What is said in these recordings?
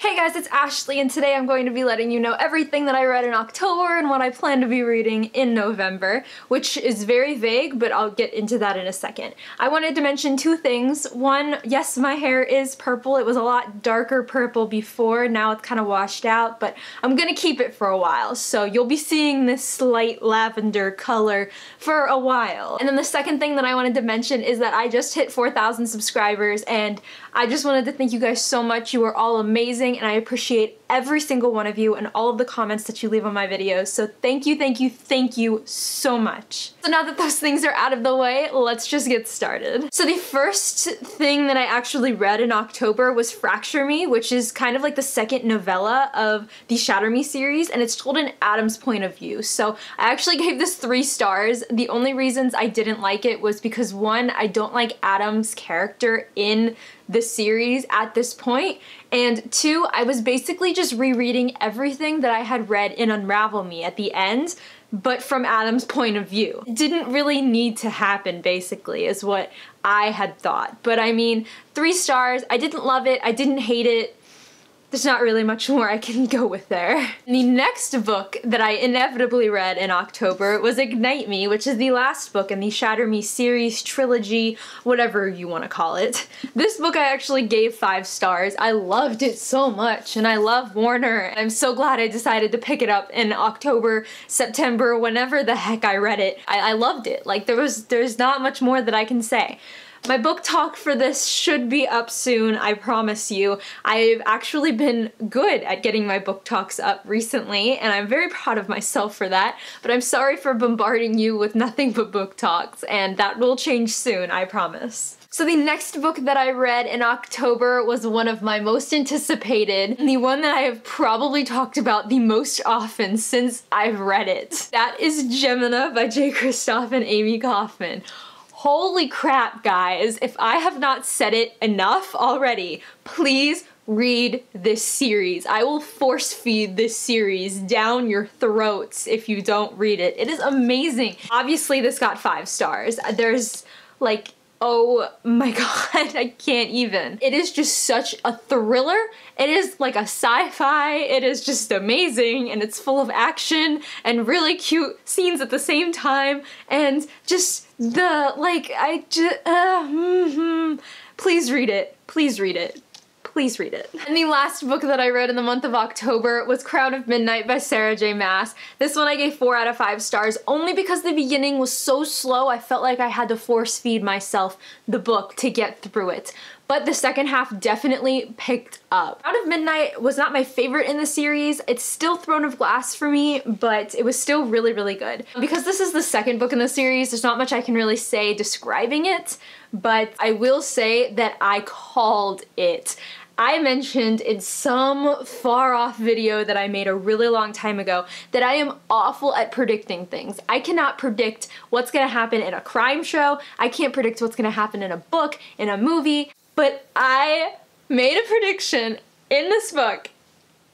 Hey guys, it's Ashley, and today I'm going to be letting you know everything that I read in October and what I plan to be reading in November, which is very vague, but I'll get into that in a second. I wanted to mention two things. One, yes, my hair is purple. It was a lot darker purple before, now it's kind of washed out, but I'm gonna keep it for a while, so you'll be seeing this slight lavender color for a while. And then the second thing that I wanted to mention is that I just hit 4,000 subscribers, and I just wanted to thank you guys so much. You are all amazing, and I appreciate every single one of you and all of the comments that you leave on my videos. So thank you, thank you, thank you so much. So now that those things are out of the way, let's just get started. So the first thing that I actually read in October was Fracture Me, which is kind of like the second novella of the Shatter Me series, and it's told in Adam's point of view. So I actually gave this 3 stars. The only reasons I didn't like it was because, one, I don't like Adam's character in the series at this point, and 2, I was basically just rereading everything that I had read in Unravel Me at the end, but from Adam's point of view. It didn't really need to happen, basically, is what I had thought. But I mean, 3 stars, I didn't love it, I didn't hate it. There's not really much more I can go with there. The next book that I inevitably read in October was Ignite Me, which is the last book in the Shatter Me series, trilogy, whatever you want to call it. This book I actually gave 5 stars. I loved it so much, and I love Warner. I'm so glad I decided to pick it up in October, September, whenever the heck I read it. I loved it. Like, there's not much more that I can say. My book talk for this should be up soon, I promise you. I've actually been good at getting my book talks up recently, and I'm very proud of myself for that, but I'm sorry for bombarding you with nothing but book talks, and that will change soon, I promise. So the next book that I read in October was one of my most anticipated, and the one that I have probably talked about the most often since I've read it. That is Gemina by J. Kristoff and Amy Kaufman. Holy crap, guys, if I have not said it enough already, please read this series. I will force feed this series down your throats if you don't read it. It is amazing. Obviously, this got 5 stars. There's like, oh my god, I can't even. It is just such a thriller. It is like a sci-fi. It is just amazing, and it's full of action and really cute scenes at the same time, and just the, like, please read it. Please read it. Please read it. And the last book that I read in the month of October was Crown of Midnight by Sarah J. Maas. This one I gave 4 out of 5 stars only because the beginning was so slow. I felt like I had to force feed myself the book to get through it. But the second half definitely picked up. Crown of Midnight was not my favorite in the series. It's still Throne of Glass for me, but it was still really, really good. Because this is the second book in the series, there's not much I can really say describing it, but I will say that I called it. I mentioned in some far-off video that I made a really long time ago that I am awful at predicting things. I cannot predict what's gonna happen in a crime show. I can't predict what's gonna happen in a book, in a movie, but I made a prediction in this book,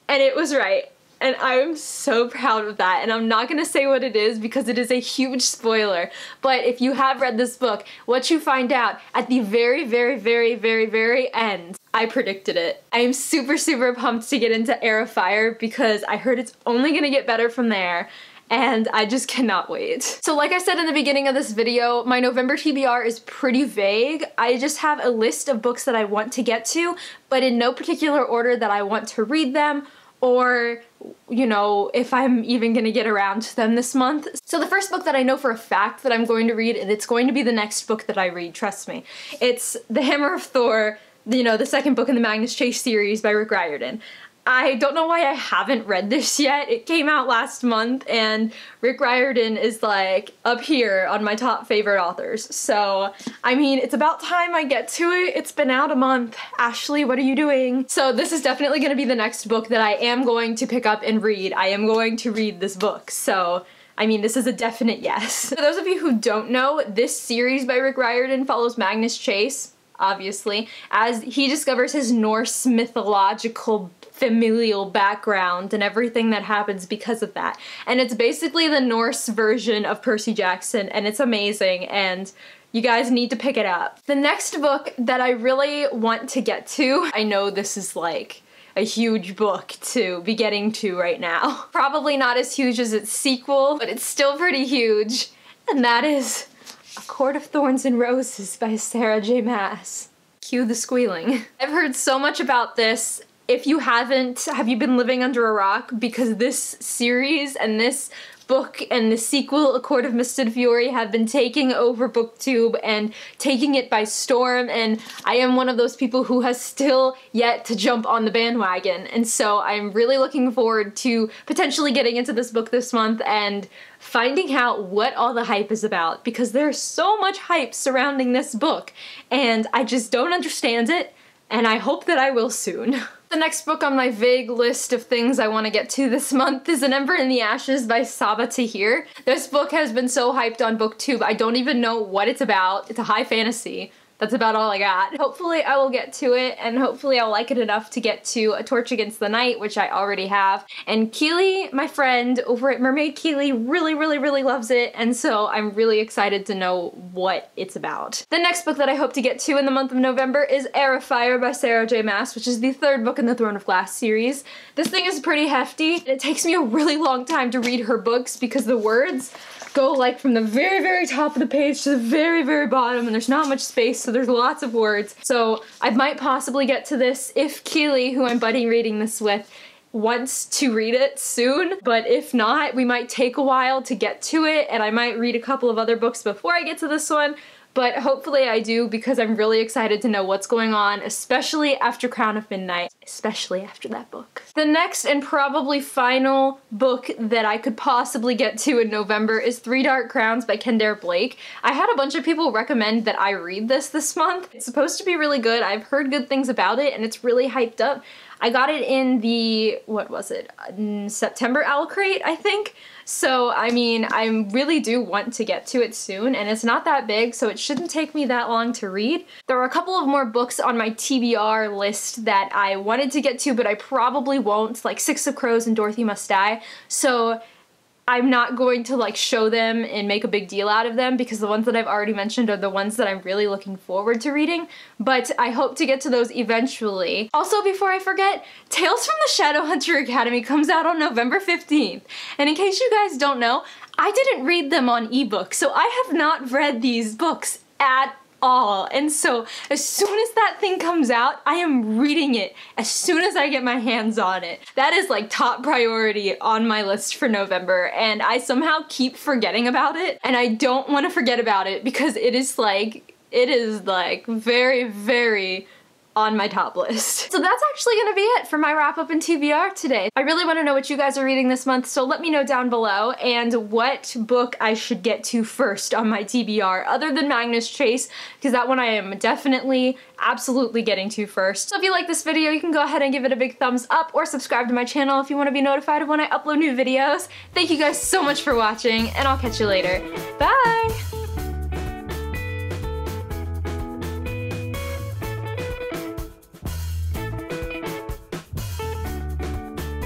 and it was right. And I am so proud of that, and I'm not gonna say what it is because it is a huge spoiler, but if you have read this book, what you find out at the very, very, very, very, very end, I predicted it. I am super, super pumped to get into Afire because I heard it's only gonna get better from there, and I just cannot wait. So like I said in the beginning of this video, my November TBR is pretty vague. I just have a list of books that I want to get to, but in no particular order that I want to read them, or, you know, if I'm even gonna get around to them this month. So the first book that I know for a fact that I'm going to read, and it's going to be the next book that I read, trust me, it's The Hammer of Thor, you know, the second book in the Magnus Chase series by Rick Riordan. I don't know why I haven't read this yet. It came out last month, and Rick Riordan is like up here on my top favorite authors. So, I mean, it's about time I get to it. It's been out a month. Ashley, what are you doing? So this is definitely gonna be the next book that I am going to pick up and read. I am going to read this book. So, I mean, this is a definite yes. For those of you who don't know, this series by Rick Riordan follows Magnus Chase, obviously, as he discovers his Norse mythological familial background and everything that happens because of that. And it's basically the Norse version of Percy Jackson, and it's amazing, and you guys need to pick it up. The next book that I really want to get to, I know this is like a huge book to be getting to right now. Probably not as huge as its sequel, but it's still pretty huge. And that is A Court of Thorns and Roses by Sarah J. Maas. Cue the squealing. I've heard so much about this. If you haven't, have you been living under a rock? Because this series and this book and the sequel, A Court of Misted Fury, have been taking over BookTube and taking it by storm, and I am one of those people who has still yet to jump on the bandwagon, and so I'm really looking forward to potentially getting into this book this month and finding out what all the hype is about, because there's so much hype surrounding this book, and I just don't understand it, and I hope that I will soon. The next book on my vague list of things I want to get to this month is An Ember in the Ashes by Saba Tahir. This book has been so hyped on BookTube, I don't even know what it's about. It's a high fantasy. That's about all I got. Hopefully I will get to it, and hopefully I'll like it enough to get to A Torch Against the Night, which I already have. And Keely, my friend over at Mermaid Keely, really loves it, and so I'm really excited to know what it's about. The next book that I hope to get to in the month of November is Afire by Sarah J. Maas, which is the third book in the Throne of Glass series. This thing is pretty hefty, and it takes me a really long time to read her books because the words go like from the very top of the page to the very bottom, and there's not much space, so there's lots of words. So I might possibly get to this if Keely, who I'm buddy reading this with, wants to read it soon, but if not, we might take a while to get to it, and I might read a couple of other books before I get to this one. But hopefully I do, because I'm really excited to know what's going on, especially after Crown of Midnight, especially after that book. The next and probably final book that I could possibly get to in November is Three Dark Crowns by Kendare Blake. I had a bunch of people recommend that I read this month. It's supposed to be really good. I've heard good things about it, and it's really hyped up. I got it in the, what was it, September Owl Crate, I think? So, I mean, I really do want to get to it soon, and it's not that big, so it shouldn't take me that long to read. There are a couple of more books on my TBR list that I wanted to get to, but I probably won't, like Six of Crows and Dorothy Must Die, so I'm not going to like show them and make a big deal out of them, because the ones that I've already mentioned are the ones that I'm really looking forward to reading, but I hope to get to those eventually. Also, before I forget, Tales from the Shadowhunter Academy comes out on November 15th, and in case you guys don't know, I didn't read them on ebook, so I have not read these books at all. And so as soon as that thing comes out, I am reading it as soon as I get my hands on it. That is like top priority on my list for November, and I somehow keep forgetting about it, and I don't want to forget about it because it is like very on my top list. So that's actually gonna be it for my wrap up and TBR today. I really want to know what you guys are reading this month, so let me know down below, and what book I should get to first on my TBR other than Magnus Chase, because that one I am definitely absolutely getting to first. So if you like this video, you can go ahead and give it a big thumbs up, or subscribe to my channel if you want to be notified of when I upload new videos. Thank you guys so much for watching, and I'll catch you later. Bye!